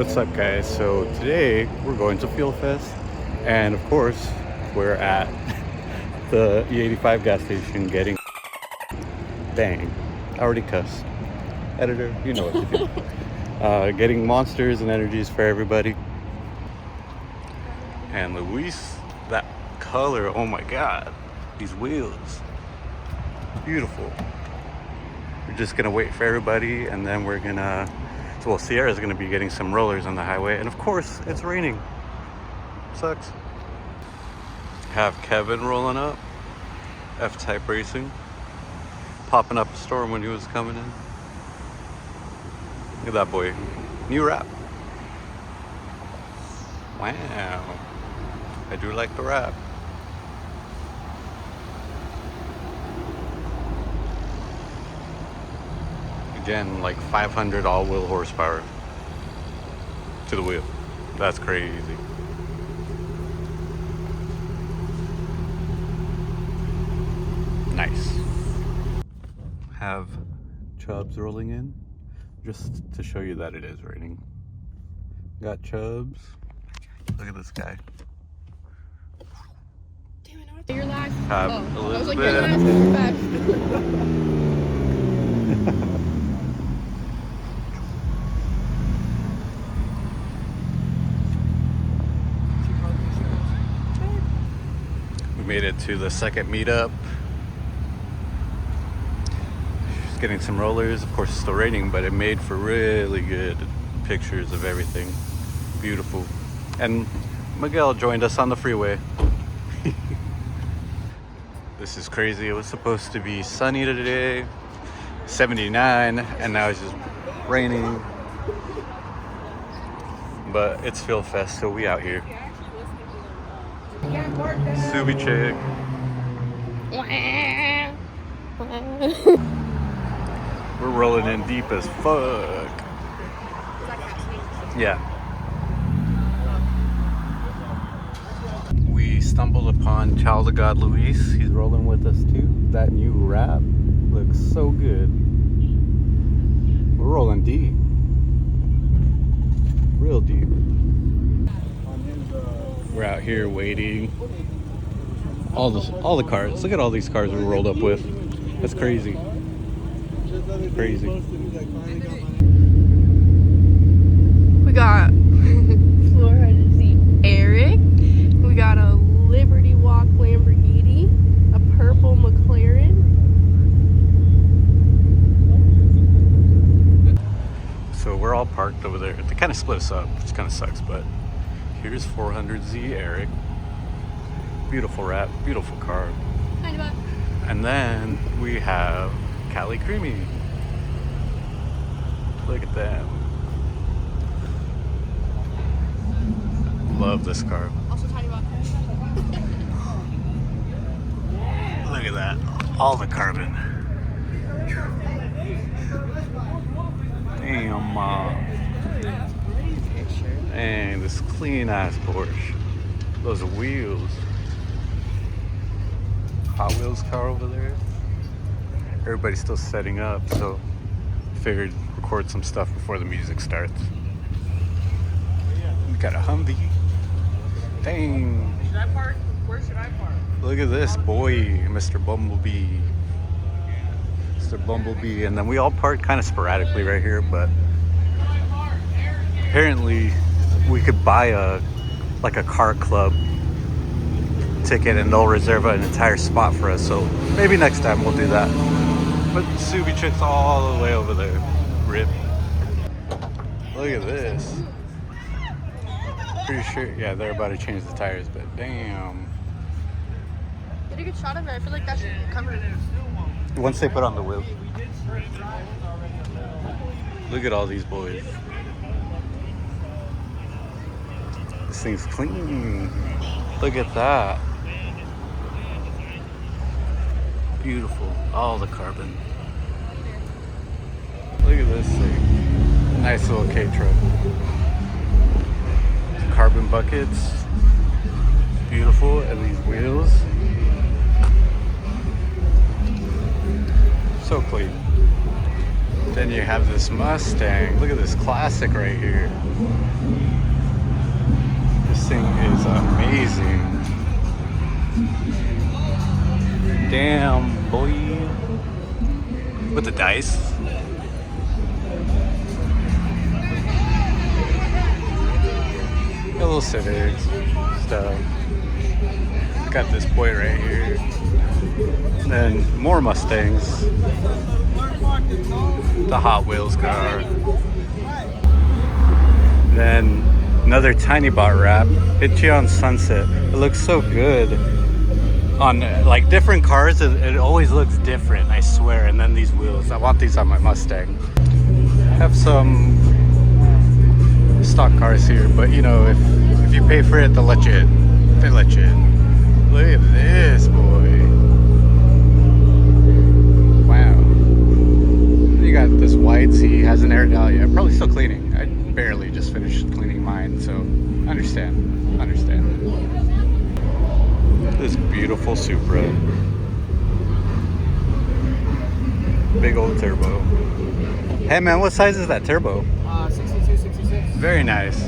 What's up, guys? So today we're going to Fuel Fest, and of course we're at the E85 gas station getting dang, I already cussed. Editor, you know what to do. Getting monsters and energies for everybody. And Luis, that color, oh my god, these wheels, beautiful. We're just gonna wait for everybody, and then we're gonna, well, Sierra's gonna be getting some rollers on the highway, and of course it's raining. Sucks. Have Kevin rolling up, F-Type Racing, popping up a storm when he was coming in. Look at that boy, new wrap. Wow, I do like the wrap. Again, like 500 all-wheel horsepower to the wheel. That's crazy. Nice. Have Chubbs rolling in, just to show you that it is raining. Got Chubbs. Look at this guy. Damn it, you're live. Have Elizabeth. I was like, you're live. Made it to the second meetup. Just getting some rollers. Of course, it's still raining, but it made for really good pictures of everything. Beautiful. And Miguel joined us on the freeway. This is crazy. It was supposed to be sunny today, 79, and now it's just raining. But it's Fuel Fest, so we out here. Subi chick. We're rolling in deep as fuck. Yeah. We stumbled upon Child of God Luis. He's rolling with us too. That new wrap looks so good. We're rolling deep. Real deep. We're out here waiting. All the cars. Look at all these cars we rolled up with. That's crazy. Crazy. We got Florida Z Eric. We got a Liberty Walk Lamborghini, a purple McLaren. So we're all parked over there. They kind of split us up, which kind of sucks, but here's 400Z Eric. Beautiful wrap, beautiful car. And then we have Cali Creamy. Look at that. Love this car. Also tiny butt. Look at that. All the carbon. Damn. And this clean ass Porsche. Those wheels. Hot Wheels car over there. Everybody's still setting up, so figured record some stuff before the music starts. We got a Humvee. Dang. Should I park? Where should I park? Look at this boy, Mr. Bumblebee. Mr. Bumblebee. And then we all parked kind of sporadically right here, but apparently we could buy a car club ticket and they'll reserve an entire spot for us, so maybe next time we'll do that. But Subi chick's all the way over there. Rip. Look at this. Pretty sure, yeah, they're about to change the tires, but damn. Get a good shot of it. I feel like that should cover it. Once they put on the wheel. Look at all these boys. This thing's clean. Look at that. Beautiful. All the carbon. Look at this thing. Nice little K-truck. Carbon buckets. Beautiful. And these wheels. So clean. Then you have this Mustang. Look at this classic right here. This thing is amazing. Damn, boy. With the dice. A little Civic stuff. Got this boy right here. And then more Mustangs. The Hot Wheels car. Then another tiny bot wrap. Hit you on Sunset. It looks so good. On like different cars, it always looks different, I swear. And then these wheels. I want these on my Mustang. Have some stock cars here, but you know, if you pay for it, they'll let you in. They let you in. Look at this, boy. Wow. You got this white seat, hasn't aired out yet. Probably still cleaning. I barely just finished cleaning mine, so understand. This beautiful Supra. Big old turbo. Hey man, what size is that turbo? 62, 66. Very nice.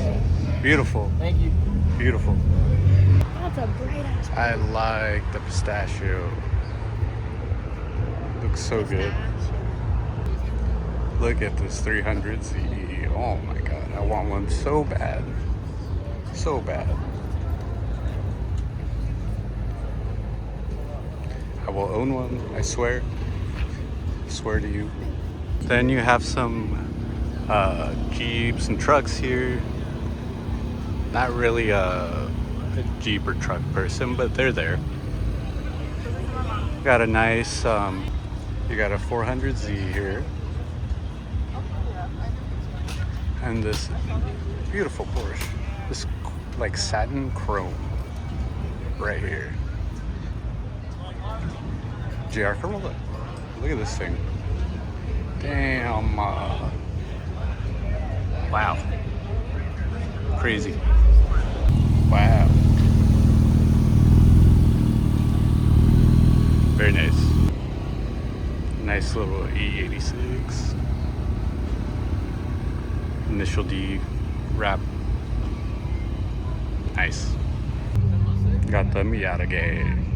Beautiful. Thank you. Beautiful. That's a bright ass. I like the pistachio. Looks so good. Look at this 300Z. Oh my god, I want one so bad. So bad. I will own one, I swear. I swear to you. Then you have some Jeeps and trucks here. Not really a Jeep or truck person, but they're there. Got a nice, you got a 400Z here. And this beautiful Porsche. This like satin chrome right here. JR Corolla. Look at this thing. Damn. Wow. Crazy. Wow. Very nice. Nice little E86. Initial D wrap. Nice. Got the Miata gang.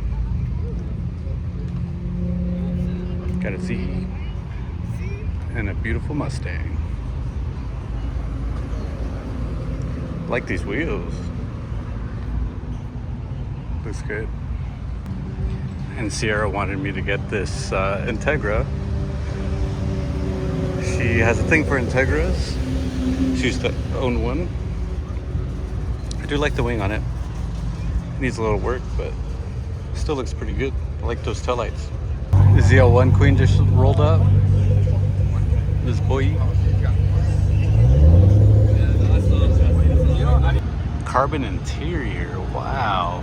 Got a Z and a beautiful Mustang. Like these wheels. Looks good. And Sierra wanted me to get this Integra. She has a thing for Integras. She used to own one. I do like the wing on it. Needs a little work, but still looks pretty good. I like those taillights. The ZL1 Queen just rolled up. This boy. Carbon interior. Wow.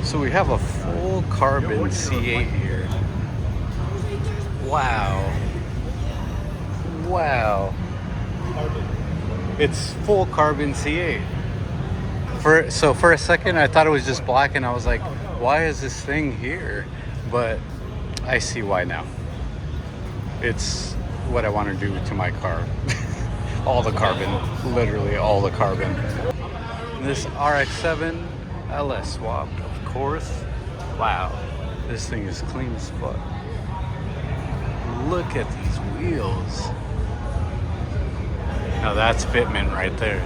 So we have a full carbon C8 here. Wow. Wow. It's full carbon C8. So for a second I thought it was just black and I was like, why is this thing here? But I see why now. It's what I want to do to my car. All the carbon, literally all the carbon. This RX-7 LS swap, of course. Wow, this thing is clean as fuck. Look at these wheels. Now that's fitment right there.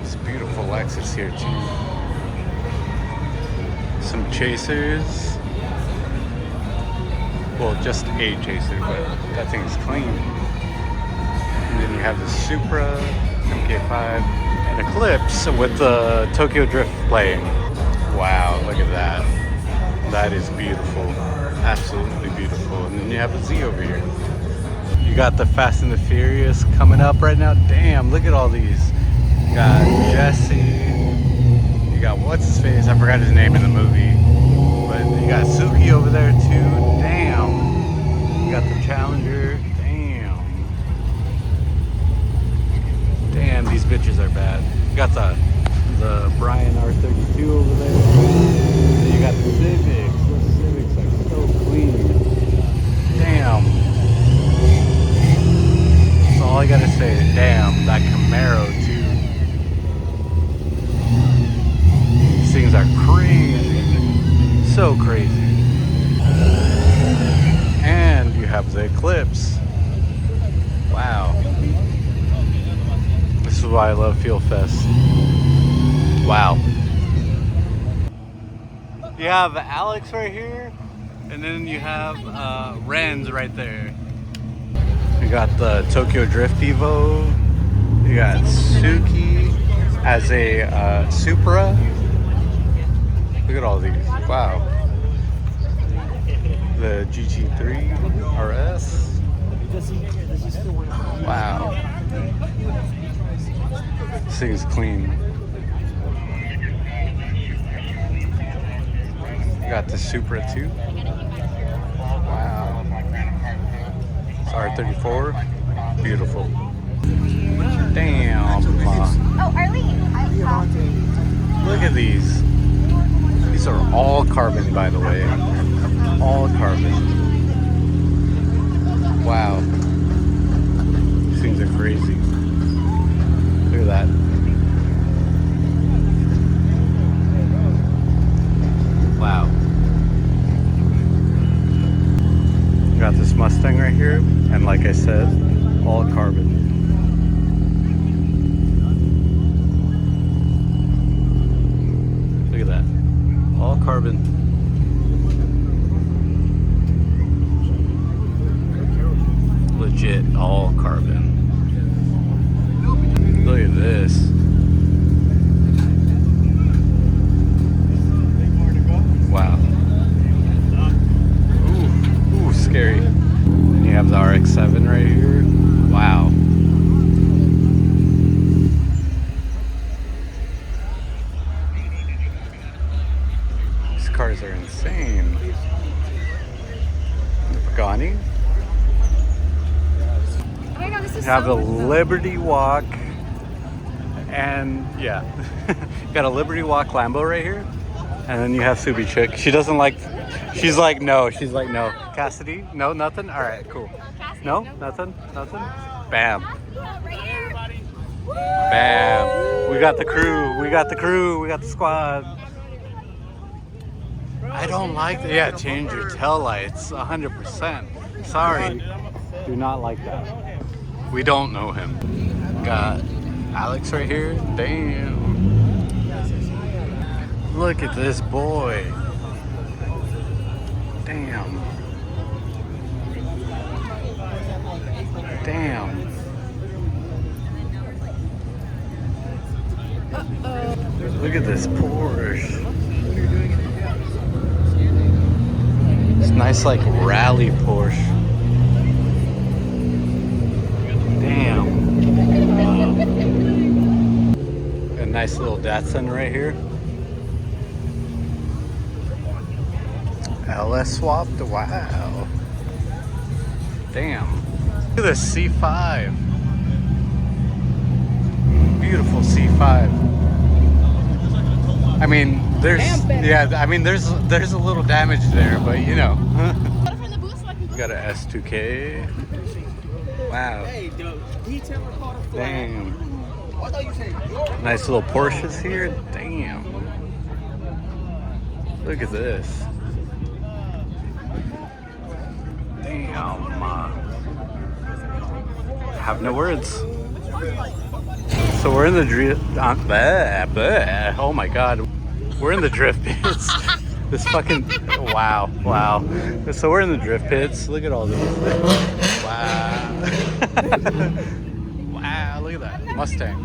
This beautiful Lexus here too. Some chasers. Well, just a chaser, but that thing is clean. And then you have the Supra, MK5, and Eclipse with the Tokyo Drift playing. Wow, look at that. That is beautiful. Absolutely beautiful. And then you have a Z over here. You got the Fast and the Furious coming up right now. Damn, look at all these. You got Jesse. You got what's his face? I forgot his name in the movie. But you got Suki over there too. Damn. You got the Challenger. Damn. Damn, these bitches are bad. You got the the Brian R32 over there. And you got the Civics. Those Civics are so clean. Damn. That's all I gotta say. Damn, that Camaro too. These things are crazy. So crazy. And you have the Eclipse. Wow. This is why I love Fuel Fest. Wow. You have Alex right here, and then you have Renz right there. You got the Tokyo Drift Evo. You got Suki as a Supra. Look at all these. Wow. The GT3 RS. Wow. This thing's clean. You got the Supra too. Wow. It's R34. Beautiful. Damn. Oh, Arlene. Look at these. These are all carbon, by the way. All carbon. Wow. These things are crazy. Look at that. Wow. Got this Mustang right here, and like I said, all carbon. Look at that. All carbon. Legit, all carbon. Look at this. Wow. Ooh, scary. And you have the RX-7 right here. Wow. These cars are insane. The Pagani. Oh my god, this is You have so the cool. Liberty Walk. And yeah, you got a Liberty Walk Lambo right here. And then you have Subi Chick. She doesn't like, she's like, no. She's like, no. Cassidy? No, nothing? All right, cool. No, nothing? Nothing? Bam. Bam. We got the crew. We got the crew. We got the squad. I don't like that. Yeah, change your tail lights 100%. Sorry. Do not like that. We don't know him. Got Alex right here. Damn. Look at this boy. Damn. Damn. Look at this Porsche. It's nice, like rally Porsche. Damn. A nice little Datsun right here. LS swapped. Wow. Damn. Look at this C5. Beautiful C5. I mean, there's there's a little damage there, but you know. You got a S2K. Wow. Damn. Nice little Porsches here. Damn. Look at this. Damn. Have no words. So we're in the drift. Oh my god. We're in the drift pits. This fucking. Wow. Wow. So we're in the drift pits. Look at all these. Wow. Wow. Look at that. Mustang.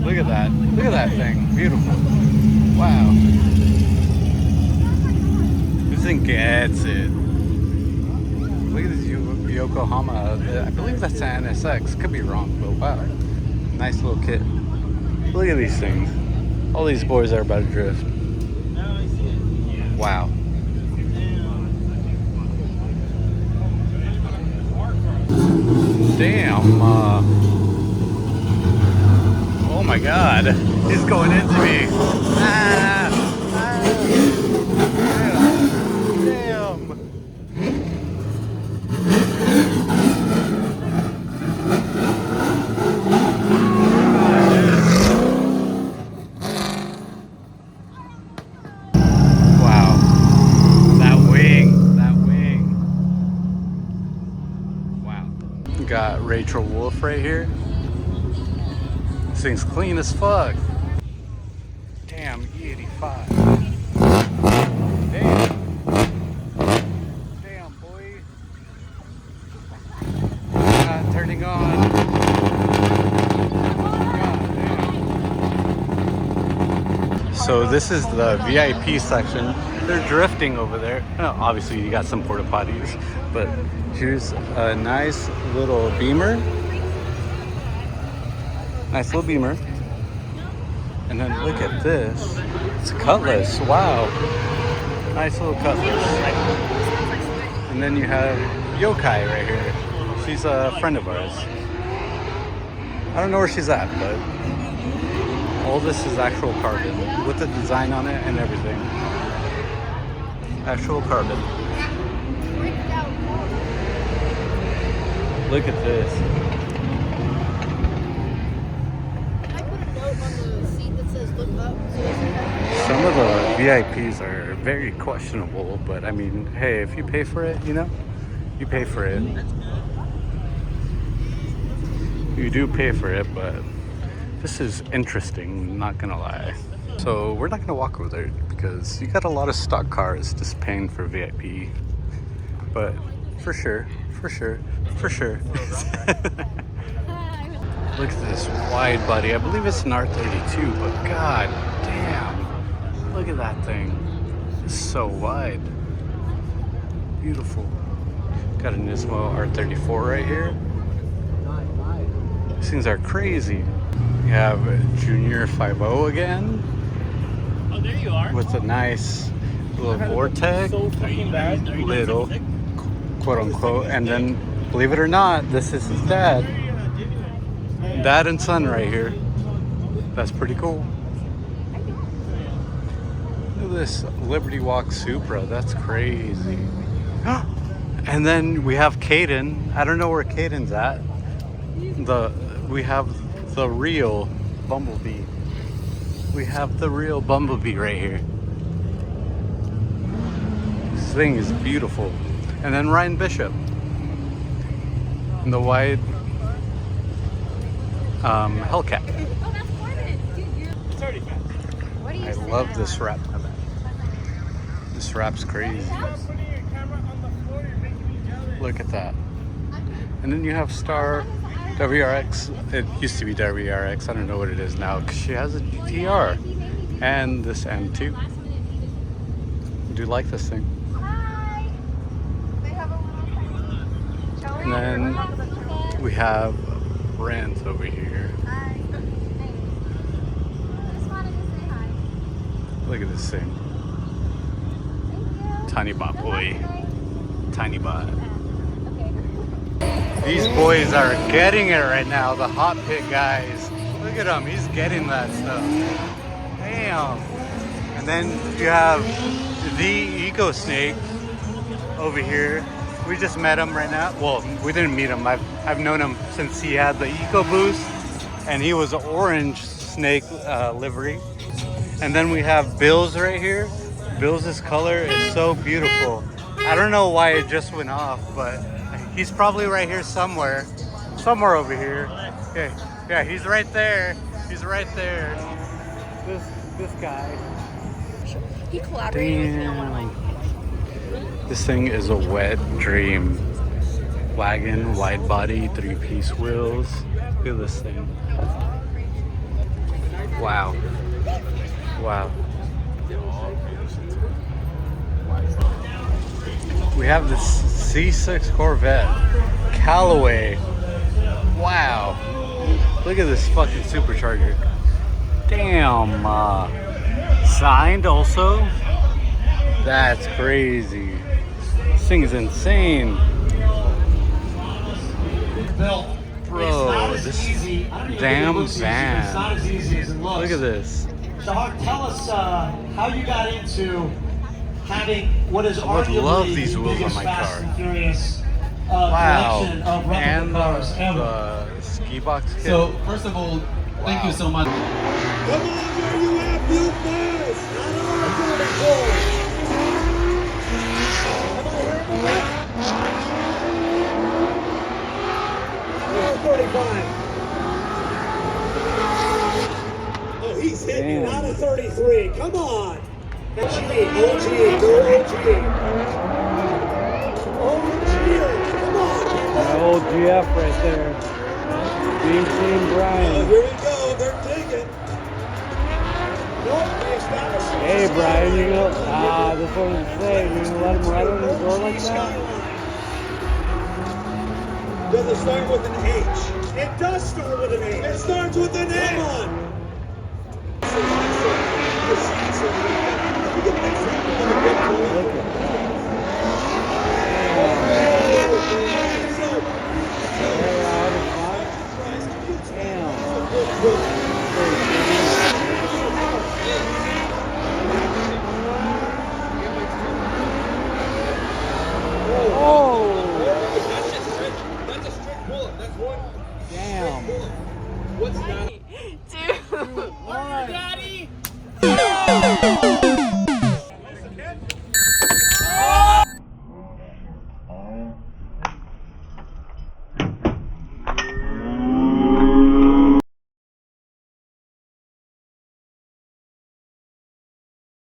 Look at that. Look at that thing. Beautiful. Wow. This thing gets it. Look at this Yokohama. I believe that's an NSX. Could be wrong, but wow. Nice little kit. Look at these things. All these boys are about to drift. Wow. Damn. my god, he's going into me. Ah, ah, damn. Wow, that wing. Wow. Got Rachel Wolf right here. This thing's clean as fuck. Damn, E85. Damn, boy. Not turning on. God damn. So this is the VIP section. They're drifting over there. Obviously, you got some porta potties, but here's a nice little Beamer. Nice little Beamer. And then look at this. It's a Cutlass. Wow. Nice little Cutlass. And then you have Yokai right here. She's a friend of ours. I don't know where she's at, but all this is actual carbon with the design on it and everything. Actual carbon. Look at this. Some of the VIPs are very questionable, but I mean, hey, if you pay for it, you know, you pay for it. You do pay for it, but this is interesting, not gonna lie. So we're not gonna walk over there because you got a lot of stock cars just paying for VIP. But for sure. Look at this wide body. I believe it's an R32, but god damn. Look at that thing. It's so wide. Beautiful. Got a Nismo R34 right here. These things are crazy. You have a Junior 5.0 again. Oh, there you are. With a nice little Vortex. So fucking bad. Little, quote unquote. And then, believe it or not, this is his dad. Dad and son right here. That's pretty cool. Look at this Liberty Walk Supra. That's crazy. And then we have Caden. I don't know where Caden's at. We have the real Bumblebee. We have the real Bumblebee right here. This thing is beautiful. And then Ryan Bishop. In the wide Hellcat. I love this wrap. This wrap's crazy. Look at that. And then you have Star WRX. It used to be WRX. I don't know what it is now because she has a GTR. And this M2. I do like this thing. And then we have Brent over here. Look at this thing. Tiny bot boy. Tiny bot. These boys are getting it right now, the hot pit guys. Look at him, he's getting that stuff. Damn. And then you have the Eco Snake over here. We just met him right now. Well, we didn't meet him. I've known him since he had the Eco Boost, and he was an orange snake livery. And then we have Bill's right here. Bill's color is so beautiful. I don't know why it just went off, but he's probably right here somewhere. Somewhere over here. Okay. Yeah, he's right there. He's right there. This guy. He collaborated with one of my. This thing is a wet dream. Wagon, wide body, 3-piece wheels. Look at this thing. Wow. Wow. We have this C6 Corvette. Callaway. Wow. Look at this fucking supercharger. Damn. Signed also. That's crazy. This thing is insane. Bro, Wow, this damn van. It's not as easy as it looks. Look at this. Shahar, tell us how you got into having what is I would arguably love these the wheels on biggest my Fast car. and Furious Wow. collection of replica And cars ever. the ski box kit. So, first of all, thank you so much. Come on, where you at, you fast? Oh, he's hitting it out of 33. Come on. OG, OG, go OG. OG, come on. Old GF right there. Team Oh, Brian. here we go. They're digging. Nope, they established it. Hey Brian, you gonna that's what I'm saying. You gonna let him ride on the door like that? Does it start with an H? It does start with an H. It starts with an